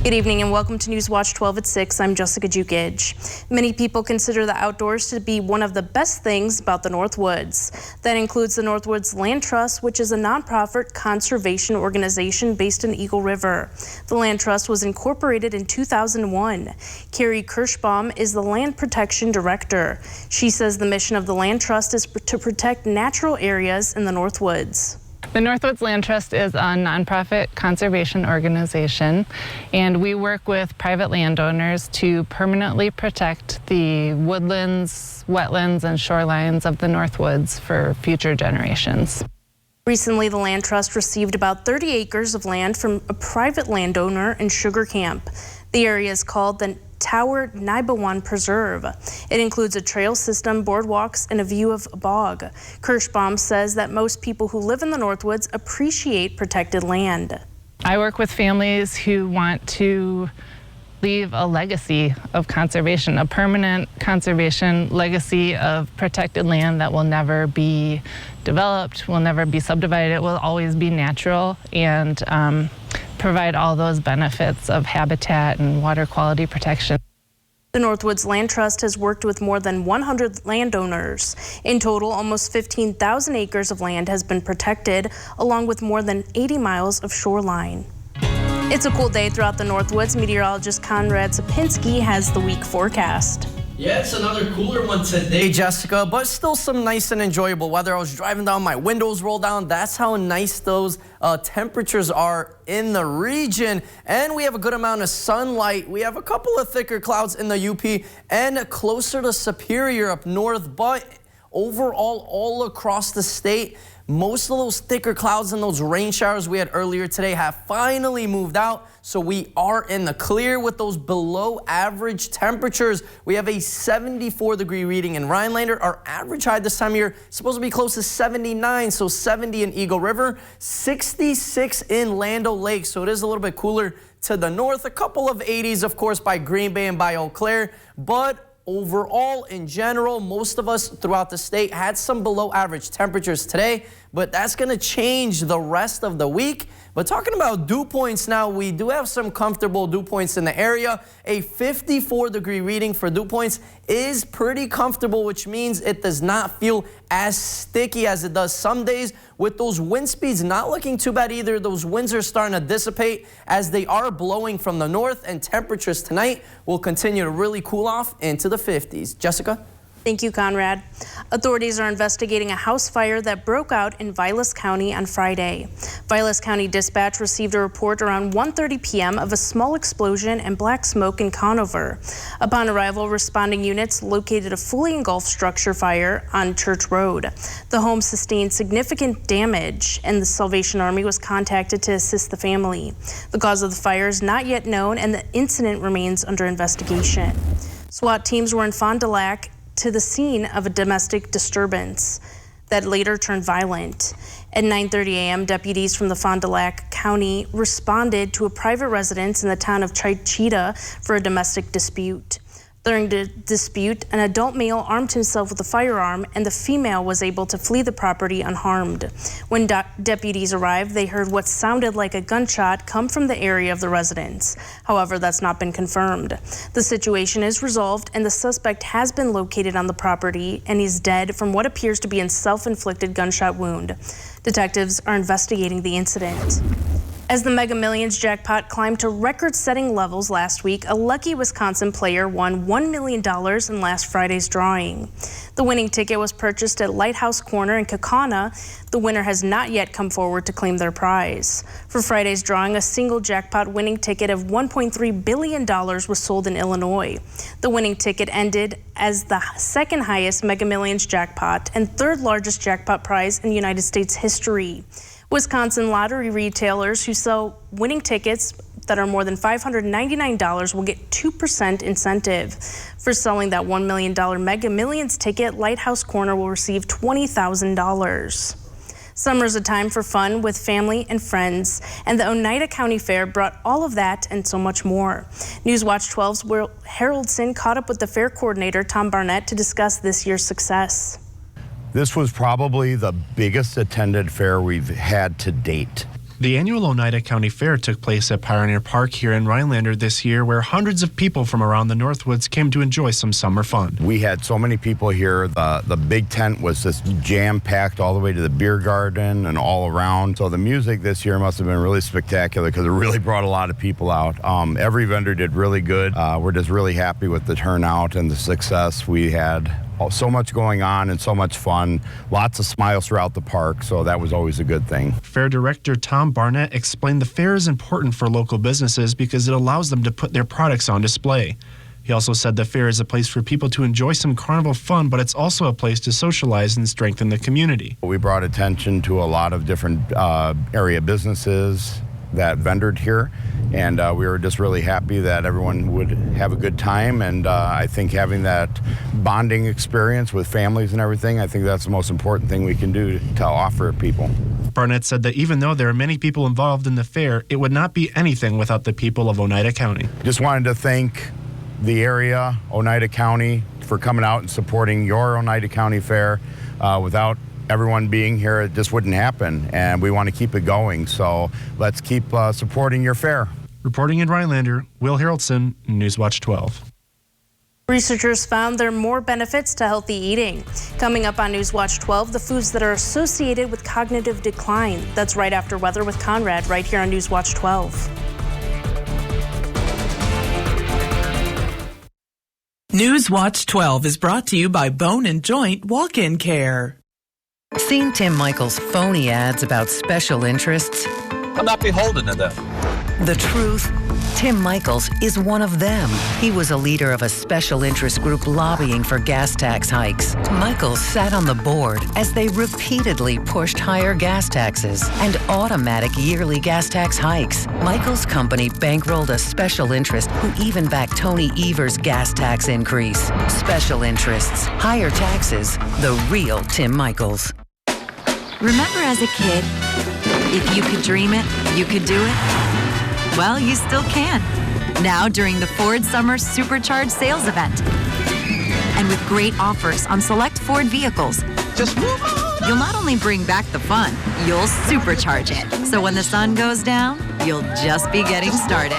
Good evening and welcome to News Watch 12 at 6. I'm Jessica Jukic. Many people consider the outdoors to be one of the best things about the Northwoods. That includes the Northwoods Land Trust, which is a nonprofit conservation organization based in Eagle River. The Land Trust was incorporated in 2001. Carrie Kirschbaum is the Land Protection Director. She says the mission of the Land Trust is to protect natural areas in the Northwoods. The Northwoods Land Trust is a nonprofit conservation organization, and we work with private landowners to permanently protect the woodlands, wetlands, and shorelines of the Northwoods for future generations. Recently, the Land Trust received about 30 acres of land from a private landowner in Sugar Camp. The area is called the Tower Nibawan Preserve. It includes a trail system, boardwalks, and a view of a bog. Kirschbaum says that most people who live in the Northwoods appreciate protected land. I work with families who want to leave a legacy of conservation, a permanent conservation legacy of protected land that will never be developed, will never be subdivided. It will always be natural and provide all those benefits of habitat and water quality protection. The Northwoods Land Trust has worked with more than 100 landowners. In total, almost 15,000 acres of land has been protected, along with more than 80 miles of shoreline. It's a cool day throughout the Northwoods. Meteorologist Conrad Sapinski has the week forecast. Yeah, it's another cooler one today, Jessica, but still some nice and enjoyable weather. I was driving down, my windows rolled down. That's how nice those temperatures are in the region. And we have a good amount of sunlight. We have a couple of thicker clouds in the UP and closer to Superior up north, but overall, all across the state, most of those thicker clouds and those rain showers we had earlier today have finally moved out. So we are in the clear with those below average temperatures. We have a 74-degree reading in Rhinelander. Our average high this time of year is supposed to be close to 79, so 70 in Eagle River, 66 in Land O'Lakes. So it is a little bit cooler to the north. A couple of 80s, of course, by Green Bay and by Eau Claire, but overall, in general, most of us throughout the state had some below average temperatures today, but that's going to change the rest of the week. But talking about dew points now, we do have some comfortable dew points in the area. A 54-degree reading for dew points is pretty comfortable, which means it does not feel as sticky as it does some days. With those wind speeds not looking too bad either, those winds are starting to dissipate as they are blowing from the north, and temperatures tonight will continue to really cool off into the 50s. Jessica? Thank you, Conrad. Authorities are investigating a house fire that broke out in Vilas County on Friday. Vilas County Dispatch received a report around 1:30 p.m. of a small explosion and black smoke in Conover. Upon arrival, responding units located a fully engulfed structure fire on Church Road. The home sustained significant damage, and the Salvation Army was contacted to assist the family. The cause of the fire is not yet known, and the incident remains under investigation. SWAT teams were in Fond du Lac to the scene of a domestic disturbance that later turned violent. At 9:30 a.m., deputies from the Fond du Lac County responded to a private residence in the town of Chichita for a domestic dispute. During the dispute, an adult male armed himself with a firearm, and the female was able to flee the property unharmed. When deputies arrived, they heard what sounded like a gunshot come from the area of the residence. However, that's not been confirmed. The situation is resolved, and the suspect has been located on the property, and he's dead from what appears to be a self-inflicted gunshot wound. Detectives are investigating the incident. As the Mega Millions jackpot climbed to record-setting levels last week, a lucky Wisconsin player won $1 million in last Friday's drawing. The winning ticket was purchased at Lighthouse Corner in Kaukauna. The winner has not yet come forward to claim their prize. For Friday's drawing, a single jackpot winning ticket of $1.3 billion was sold in Illinois. The winning ticket ended as the second highest Mega Millions jackpot and third largest jackpot prize in United States history. Wisconsin lottery retailers who sell winning tickets that are more than $599 will get 2% incentive. For selling that $1 million Mega Millions ticket, Lighthouse Corner will receive $20,000. Summer's a time for fun with family and friends, and the Oneida County Fair brought all of that and so much more. Newswatch 12's Will Haroldson caught up with the fair coordinator, Tom Barnett, to discuss this year's success. This was probably the biggest attended fair we've had to date. The annual Oneida County Fair took place at Pioneer Park here in Rhinelander this year, where hundreds of people from around the Northwoods came to enjoy some summer fun. We had so many people here. The big tent was just jam-packed all the way to the beer garden and all around. So the music this year must have been really spectacular because it really brought a lot of people out. Every vendor did really good. We're just really happy with the turnout and the success. We had so much going on and so much fun. Lots of smiles throughout the park, so that was always a good thing. Fair Director Tom Barnett explained the fair is important for local businesses because it allows them to put their products on display. He also said the fair is a place for people to enjoy some carnival fun, but it's also a place to socialize and strengthen the community. We brought attention to a lot of different area businesses that vendored here, and we were just really happy that everyone would have a good time, and I think having that bonding experience with families and everything, I think that's the most important thing we can do to offer people. Barnett said that even though there are many people involved in the fair, it would not be anything without the people of Oneida County. Just wanted to thank the area, Oneida County, for coming out and supporting your Oneida County Fair. Without everyone being here, it just wouldn't happen, and we want to keep it going, so let's keep supporting your fair. Reporting in Rhinelander, Will Haraldson, Newswatch 12. Researchers found there are more benefits to healthy eating. Coming up on Newswatch 12, the foods that are associated with cognitive decline. That's right after Weather with Conrad, right here on Newswatch 12. Newswatch 12 is brought to you by Bone and Joint Walk-In Care. Seen Tim Michaels' phony ads about special interests? I'm not beholden to them. The truth, Tim Michaels is one of them. He was a leader of a special interest group lobbying for gas tax hikes. Michaels sat on the board as they repeatedly pushed higher gas taxes and automatic yearly gas tax hikes. Michaels' company bankrolled a special interest who even backed Tony Evers' gas tax increase. Special interests, higher taxes, the real Tim Michaels. Remember as a kid, if you could dream it, you could do it? Well, you still can. Now during the Ford Summer Supercharged Sales Event. And with great offers on select Ford vehicles, Just move on. you'll not only bring back the fun, you'll supercharge it. So when the sun goes down, you'll just be getting started.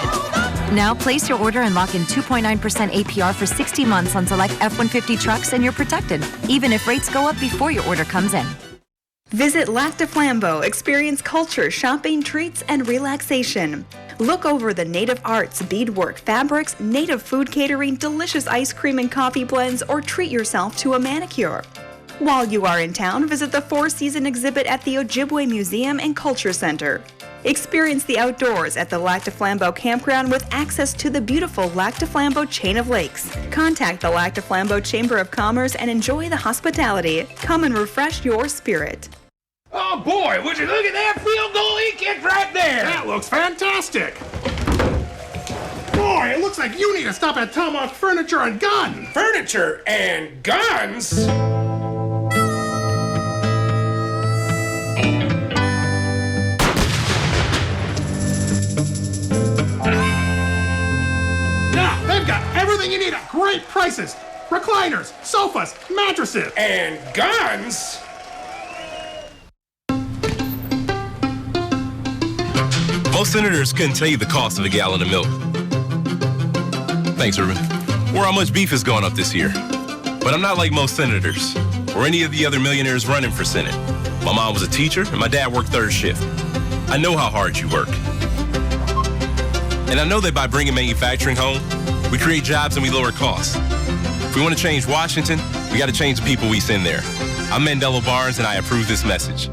Now place your order and lock in 2.9% APR for 60 months on select F-150 trucks and you're protected, even if rates go up before your order comes in. Visit Lac de Flambeau, experience culture, shopping, treats, and relaxation. Look over the native arts, beadwork, fabrics, native food catering, delicious ice cream and coffee blends, or treat yourself to a manicure. While you are in town, visit the four-season exhibit at the Ojibwe Museum and Culture Center. Experience the outdoors at the Lac de Flambeau campground with access to the beautiful Lac de Flambeau chain of lakes. Contact the Lac de Flambeau Chamber of Commerce and enjoy the hospitality. Come and refresh your spirit. Oh boy, would you look at that field goal he kicked right there? That looks fantastic. Boy, it looks like you need to stop at Tomahawk Furniture and Gun. Furniture and guns? Now, they've got everything you need at great prices. Recliners, sofas, mattresses. And guns? Most senators couldn't tell you the cost of a gallon of milk. Thanks, Ruben. Or how much beef has gone up this year. But I'm not like most senators, or any of the other millionaires running for Senate. My mom was a teacher, and my dad worked third shift. I know how hard you work. And I know that by bringing manufacturing home, we create jobs and we lower costs. If we want to change Washington, we got to change the people we send there. I'm Mandela Barnes, and I approve this message.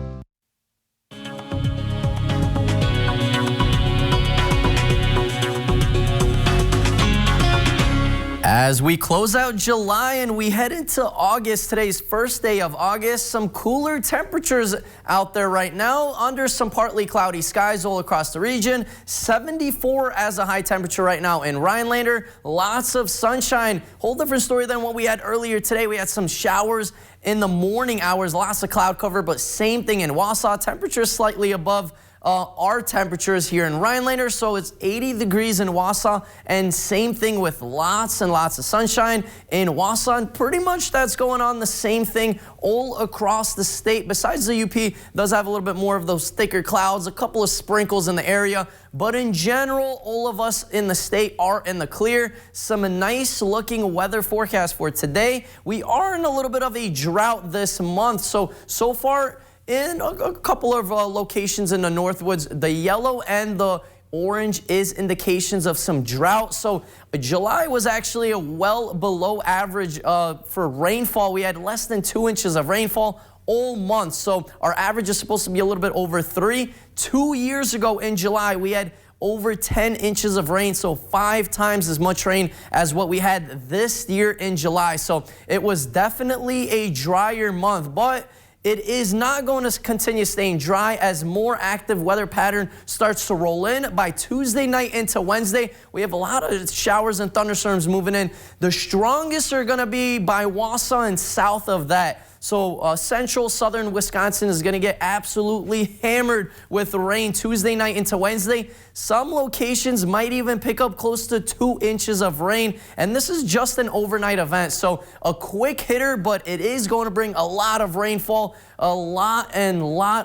As we close out July and we head into August, today's first day of August, some cooler temperatures out there right now under some partly cloudy skies all across the region. 74 as a high temperature right now in Rhinelander. Lots of sunshine. Whole different story than what we had earlier today. We had some showers in the morning hours, lots of cloud cover, but same thing in Wausau. Temperatures slightly above our temperatures here in Rhinelander. So it's 80 degrees in Wausau, and same thing with lots and lots of sunshine in Wausau. And pretty much that's going on the same thing all across the state. Besides the UP does have a little bit more of those thicker clouds, a couple of sprinkles in the area. But in general, all of us in the state are in the clear. Some nice looking weather forecast for today. We are in a little bit of a drought this month. So far, in a couple of locations in the Northwoods, the yellow and the orange is indications of some drought. So July was actually a well below average for rainfall. We had less than 2 inches of rainfall all month. So our average is supposed to be a little bit over 3. 2 years ago in July, we had over 10 inches of rain, so 5 times as much rain as what we had this year in July. So it was definitely a drier month, but it is not going to continue staying dry as more active weather pattern starts to roll in. By Tuesday night into Wednesday, we have a lot of showers and thunderstorms moving in. The strongest are going to be by Wausau and south of that. So central southern Wisconsin is going to get absolutely hammered with rain Tuesday night into Wednesday. Some locations might even pick up close to 2 inches of rain, and this is just an overnight event. So a quick hitter, but it is going to bring a lot of rainfall. A lot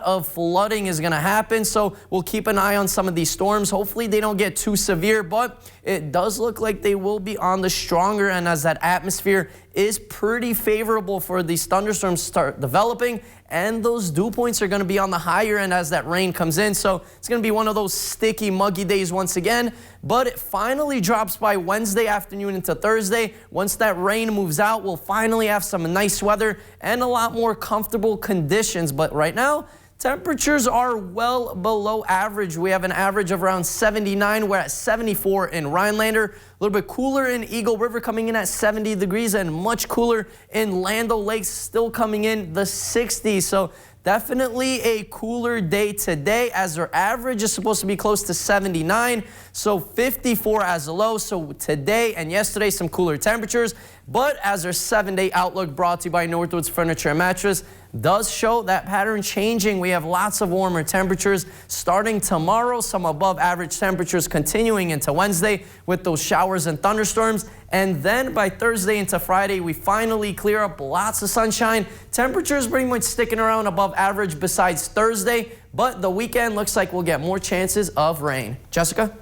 of flooding is going to happen. So we'll keep an eye on some of these storms. Hopefully they don't get too severe, but it does look like they will be on the stronger end as that atmosphere is pretty favorable for these thunderstorms to start developing, and those dew points are going to be on the higher end as that rain comes in. So it's going to be one of those sticky, muggy days once again, but it finally drops by Wednesday afternoon into Thursday. Once that rain moves out, we'll finally have some nice weather and a lot more comfortable conditions. But right now, temperatures are well below average. We have an average of around 79. We're at 74 in Rhinelander. A little bit cooler in Eagle River, coming in at 70 degrees, and much cooler in Lando Lakes, still coming in the 60s. So definitely a cooler day today, as our average is supposed to be close to 79. So 54 as a low. So today and yesterday, some cooler temperatures. But as our 7-day outlook, brought to you by Northwoods Furniture and Mattress, does show that pattern changing. We have lots of warmer temperatures starting tomorrow, some above average temperatures continuing into Wednesday with those showers and thunderstorms. And then by Thursday into Friday, we finally clear up, lots of sunshine. Temperatures pretty much sticking around above average besides Thursday, but the weekend looks like we'll get more chances of rain. Jessica?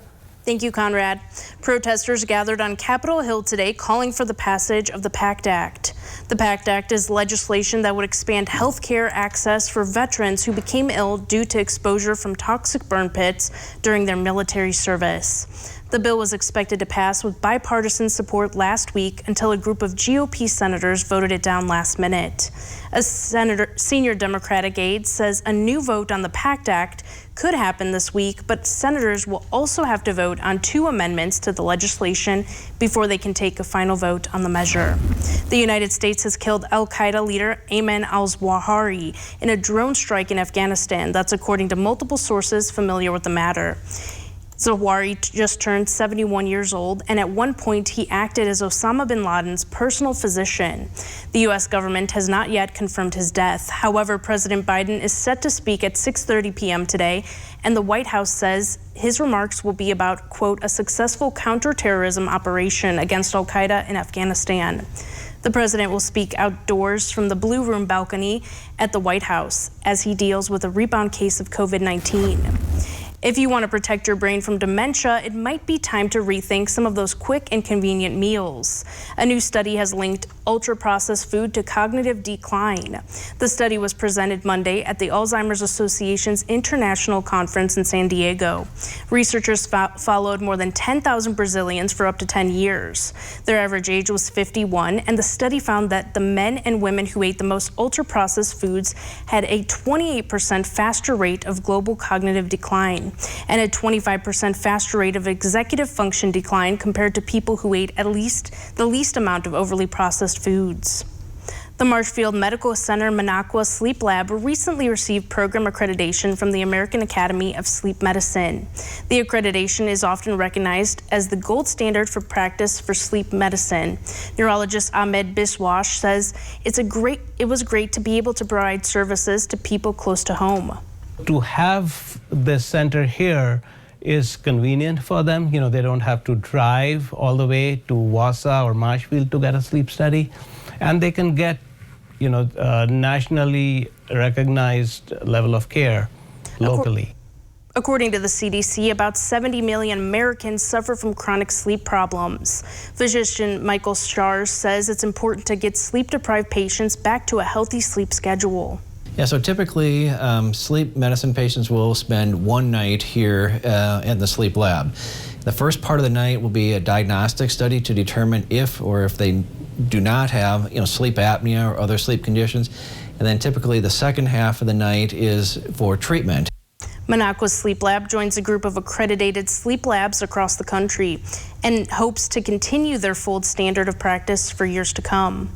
Thank you, Conrad. Protesters gathered on Capitol Hill today calling for the passage of the PACT Act. The PACT Act is legislation that would expand health care access for veterans who became ill due to exposure from toxic burn pits during their military service. The bill was expected to pass with bipartisan support last week until a group of GOP senators voted it down last minute. A senior Democratic aide says a new vote on the PACT Act could happen this week, but senators will also have to vote on 2 amendments to the legislation before they can take a final vote on the measure. The United States has killed al-Qaeda leader Ayman al-Zawahiri in a drone strike in Afghanistan. That's according to multiple sources familiar with the matter. Zawahiri just turned 71 years old, and at one point he acted as Osama bin Laden's personal physician. The U.S. government has not yet confirmed his death. However, President Biden is set to speak at 6:30 p.m. today, and the White House says his remarks will be about, quote, a successful counterterrorism operation against al-Qaeda in Afghanistan. The president will speak outdoors from the Blue Room balcony at the White House as he deals with a rebound case of COVID-19. If you want to protect your brain from dementia, it might be time to rethink some of those quick and convenient meals. A new study has linked ultra-processed food to cognitive decline. The study was presented Monday at the Alzheimer's Association's International Conference in San Diego. Researchers followed more than 10,000 Brazilians for up to 10 years. Their average age was 51, and the study found that the men and women who ate the most ultra-processed foods had a 28% faster rate of global cognitive decline and a 25% faster rate of executive function decline compared to people who ate at least the least amount of overly processed foods. The Marshfield Medical Center Minocqua Sleep Lab recently received program accreditation from the American Academy of Sleep Medicine. The accreditation is often recognized as the gold standard for practice for sleep medicine. Neurologist Ahmed Biswash says it was great to be able to provide services to people close to home. To have this center here is convenient for them. You know, they don't have to drive all the way to Wausau or Marshfield to get a sleep study. And they can get, you know, nationally recognized level of care locally. According to the CDC, about 70 million Americans suffer from chronic sleep problems. Physician Michael Schar says it's important to get sleep-deprived patients back to a healthy sleep schedule. Yeah, so typically sleep medicine patients will spend one night here in the sleep lab. The first part of the night will be a diagnostic study to determine if they do not have, you know, sleep apnea or other sleep conditions. And then typically the second half of the night is for treatment. Minocqua's Sleep Lab joins a group of accredited sleep labs across the country and hopes to continue their full standard of practice for years to come.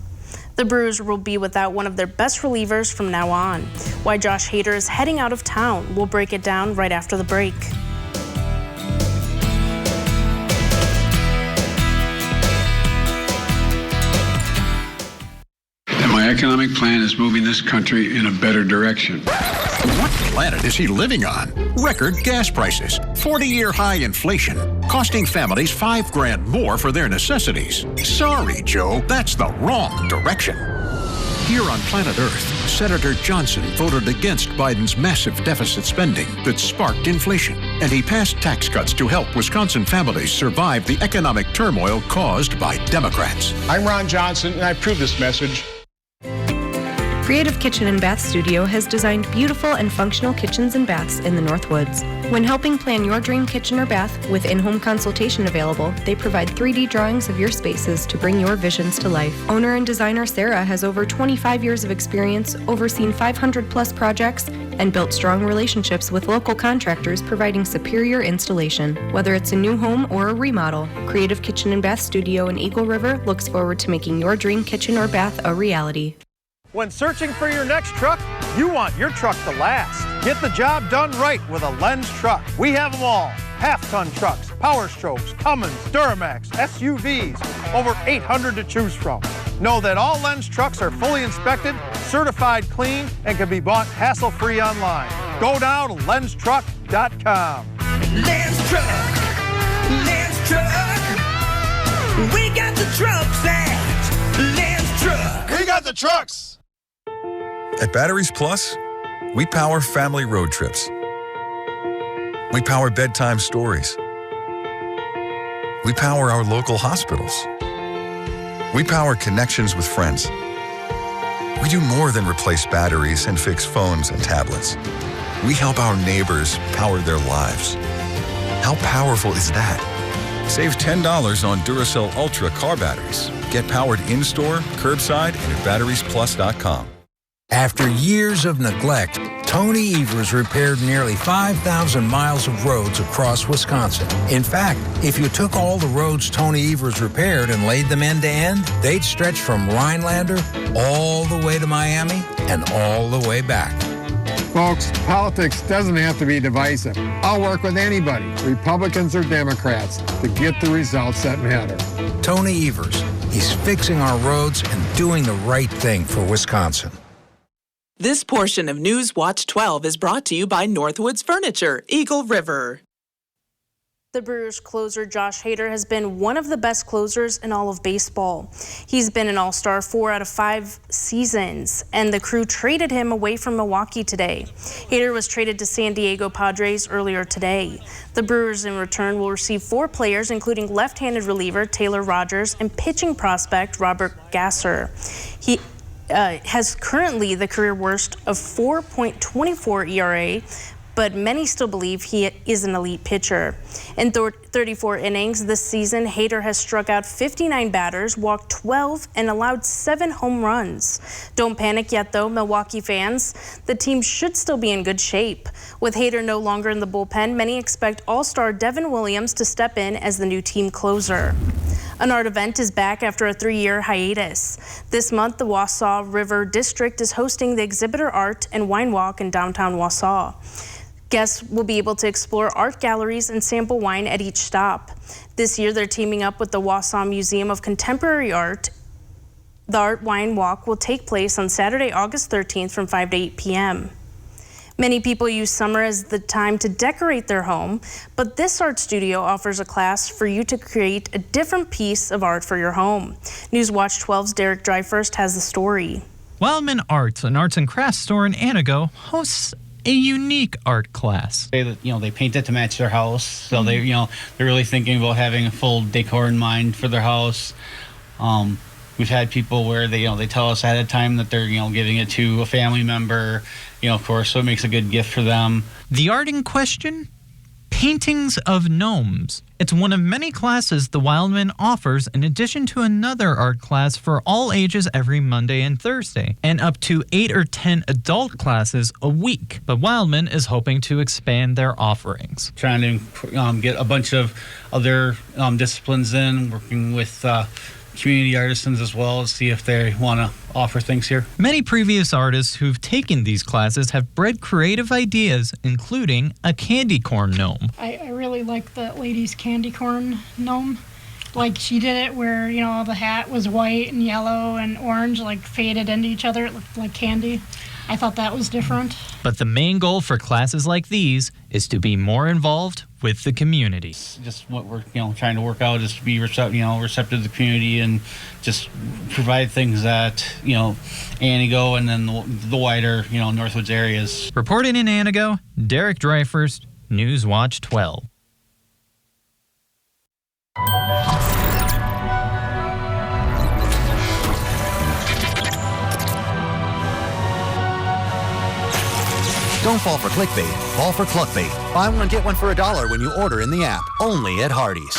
The Brewers will be without one of their best relievers from now on. Why Josh Hader is heading out of town, we'll break it down right after the break. My economic plan is moving this country in a better direction. What planet is he living on? Record gas prices, 40-year high inflation, costing families $5,000 more for their necessities. Sorry, Joe, that's the wrong direction. Here on planet Earth, Senator Johnson voted against Biden's massive deficit spending that sparked inflation, and he passed tax cuts to help Wisconsin families survive the economic turmoil caused by Democrats. I'm Ron Johnson, and I approve this message. Creative Kitchen and Bath Studio has designed beautiful and functional kitchens and baths in the Northwoods. When helping plan your dream kitchen or bath with in-home consultation available, they provide 3D drawings of your spaces to bring your visions to life. Owner and designer Sarah has over 25 years of experience, overseen 500 plus projects, and built strong relationships with local contractors providing superior installation. Whether it's a new home or a remodel, Creative Kitchen and Bath Studio in Eagle River looks forward to making your dream kitchen or bath a reality. When searching for your next truck, you want your truck to last. Get the job done right with a Lenz truck. We have them all. Half-ton trucks, Power Strokes, Cummins, Duramax, SUVs, over 800 to choose from. Know that all Lenz trucks are fully inspected, certified clean, and can be bought hassle-free online. Go now to lenztruck.com. Lenz Truck, Lenz Truck. We got the trucks at Lenz Truck. We got the trucks. At Batteries Plus, we power family road trips. We power bedtime stories. We power our local hospitals. We power connections with friends. We do more than replace batteries and fix phones and tablets. We help our neighbors power their lives. How powerful is that? Save $10 on Duracell Ultra car batteries. Get powered in-store, curbside, and at batteriesplus.com. After years of neglect, Tony Evers repaired nearly 5,000 miles of roads across Wisconsin. In fact, if you took all the roads Tony Evers repaired and laid them end to end, they'd stretch from Rhinelander all the way to Miami and all the way back. Folks, politics doesn't have to be divisive. I'll work with anybody, Republicans or Democrats, to get the results that matter. Tony Evers, he's fixing our roads and doing the right thing for Wisconsin. This portion of News Watch 12 is brought to you by Northwoods Furniture, Eagle River. The Brewers closer Josh Hader has been one of the best closers in all of baseball. He's been an All-Star 4 out of 5 seasons, and the crew traded him away from Milwaukee today. Hader was traded to San Diego Padres earlier today. The Brewers in return will receive 4 players, including left-handed reliever Taylor Rogers and pitching prospect Robert Gasser. He has currently the career worst of 4.24 ERA, but many still believe he is an elite pitcher. In 34 innings this season, Hader has struck out 59 batters, walked 12, and allowed 7 home runs. Don't panic yet, though, Milwaukee fans. The team should still be in good shape. With Hader no longer in the bullpen, many expect All-Star Devin Williams to step in as the new team closer. An art event is back after a 3-year hiatus. This month, the Wausau River District is hosting the Exhibitor Art and Wine Walk in downtown Wausau. Guests will be able to explore art galleries and sample wine at each stop. This year, they're teaming up with the Wausau Museum of Contemporary Art. The Art Wine Walk will take place on Saturday, August 13th from 5 to 8 p.m. Many people use summer as the time to decorate their home, but this art studio offers a class for you to create a different piece of art for your home. Newswatch 12's Derek Dryfirst has the story. Wildman Arts, an arts and crafts store in Anago, hosts a unique art class. They paint it to match their house, so they're really thinking about having a full decor in mind for their house. We've had people where they tell us ahead of time that they're giving it to a family member, of course, so it makes a good gift for them. The art in question? Paintings of gnomes. It's one of many classes the Wildman offers in addition to another art class for all ages every Monday and Thursday, and up to 8 or 10 adult classes a week. But Wildman is hoping to expand their offerings. Trying to get a bunch of other disciplines in, working with community artisans as well, to see if they want to offer things here. Many previous artists who've taken these classes have bred creative ideas, including a candy corn gnome. I really like the lady's candy corn gnome. Like, she did it where, the hat was white and yellow and orange, like faded into each other. It looked like candy. I thought that was different. But the main goal for classes like these is to be more involved with the community. Just what we're trying to work out is to be receptive to the community and just provide things that Anago and then the wider Northwoods areas. Reporting in Anago, Derek Dryfirst, Newswatch 12. Don't fall for clickbait, fall for Cluckbait. Buy one, get one for $1 when you order in the app. Only at Hardee's.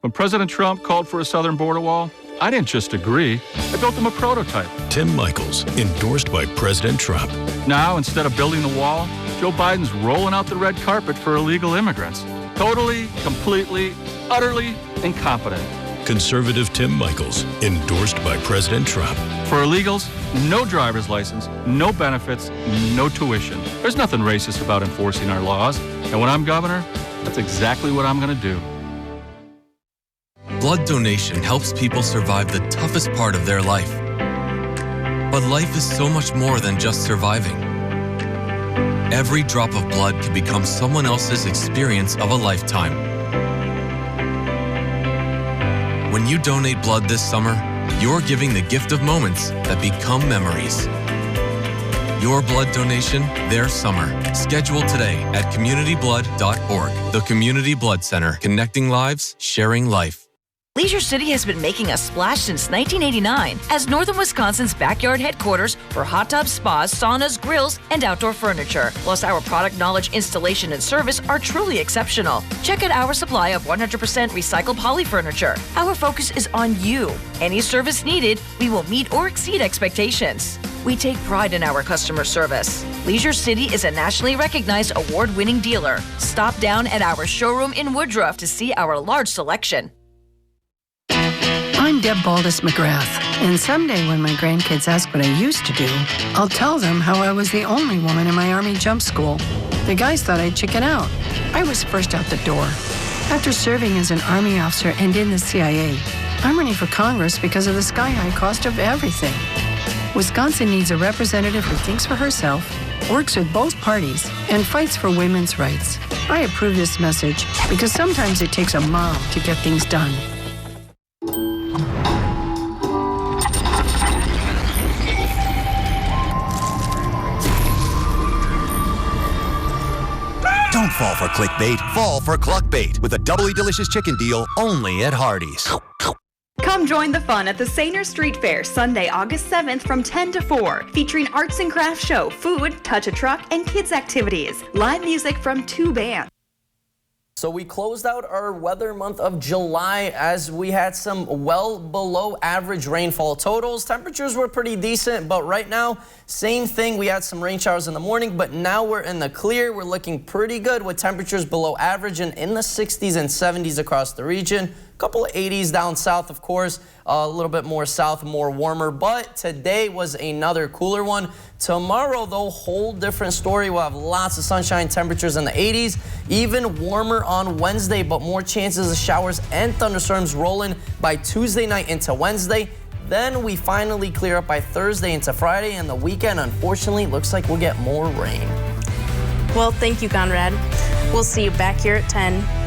When President Trump called for a southern border wall, I didn't just agree. I built them a prototype. Tim Michaels, endorsed by President Trump. Now, instead of building the wall, Joe Biden's rolling out the red carpet for illegal immigrants. Totally, completely, utterly incompetent. Conservative Tim Michaels, endorsed by President Trump. For illegals, no driver's license, no benefits, no tuition. There's nothing racist about enforcing our laws. And when I'm governor, that's exactly what I'm going to do. Blood donation helps people survive the toughest part of their life. But life is so much more than just surviving. Every drop of blood can become someone else's experience of a lifetime. When you donate blood this summer, you're giving the gift of moments that become memories. Your blood donation, their summer. Schedule today at communityblood.org. The Community Blood Center, connecting lives, sharing life. Leisure City has been making a splash since 1989 as Northern Wisconsin's backyard headquarters for hot tubs, spas, saunas, grills, and outdoor furniture. Plus, our product knowledge, installation, and service are truly exceptional. Check out our supply of 100% recycled poly furniture. Our focus is on you. Any service needed, we will meet or exceed expectations. We take pride in our customer service. Leisure City is a nationally recognized award-winning dealer. Stop down at our showroom in Woodruff to see our large selection. I'm Deb Baldus McGrath, and someday when my grandkids ask what I used to do, I'll tell them how I was the only woman in my Army jump school. The guys thought I'd chicken out. I was first out the door. After serving as an Army officer and in the CIA, I'm running for Congress because of the sky-high cost of everything. Wisconsin needs a representative who thinks for herself, works with both parties, and fights for women's rights. I approve this message because sometimes it takes a mom to get things done. Don't fall for clickbait, fall for Cluckbait with a doubly delicious chicken deal only at Hardee's. Come join the fun at the Sainer Street Fair Sunday, August 7th from 10 to 4, featuring arts and crafts show, food, touch a truck, and kids activities. Live music from 2 bands. So we closed out our weather month of July as we had some well below average rainfall totals. Temperatures were pretty decent, but right now, same thing. We had some rain showers in the morning, but now we're in the clear. We're looking pretty good with temperatures below average and in the 60s and 70s across the region. A couple of 80s down south, of course, a little bit more south, more warmer, but today was another cooler one. Tomorrow, though, whole different story. We'll have lots of sunshine, temperatures in the 80s, even warmer on Wednesday, but more chances of showers and thunderstorms rolling by Tuesday night into Wednesday. Then we finally clear up by Thursday into Friday, and the weekend, unfortunately, looks like we'll get more rain. Well, thank you, Conrad. We'll see you back here at 10.